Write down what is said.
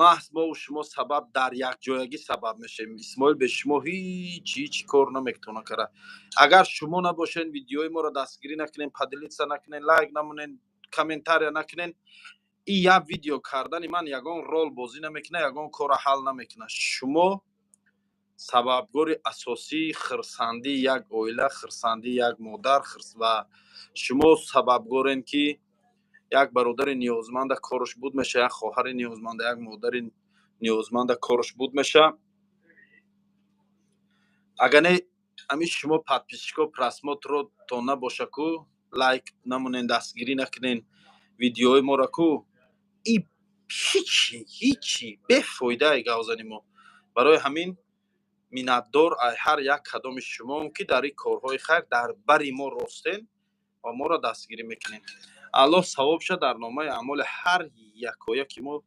محض ما و شما سبب در یک جایگی سبب میشیم. اسماعیل به شما هیچ کار نمیتونه کرد. اگر شما نباشین ویدیوی ما رو دستگیری نکنین، پدلیت نکنین، لایک نمونین، کامنتار نکنین، این یک ویدیو کردن من یگان رول بازی نمیکنه، یگان کار حل نمیکنه. شما سببگور اساسی خرسندی یک اویله، خرسندی یک مادر و شما سببگورین که یک برادر نیازمند کارش بود میشه، یک خواهر نیازمند، یک مادر نیازمند کارش بود میشه. اگر نه امی شما پادپیسچیکو پراسموت رو تا نباشه کو لایک نمونین، دستگیری نکنین ویدیوی ما را کو، این هیچی بفایده گوزنی ما. برای همین منتدار هر یک کدام شما که در این کارهای خیر در بری ما راستین و ما را دستگیری میکنین. الله ثواب شد در نامه اعمال هر یک که ما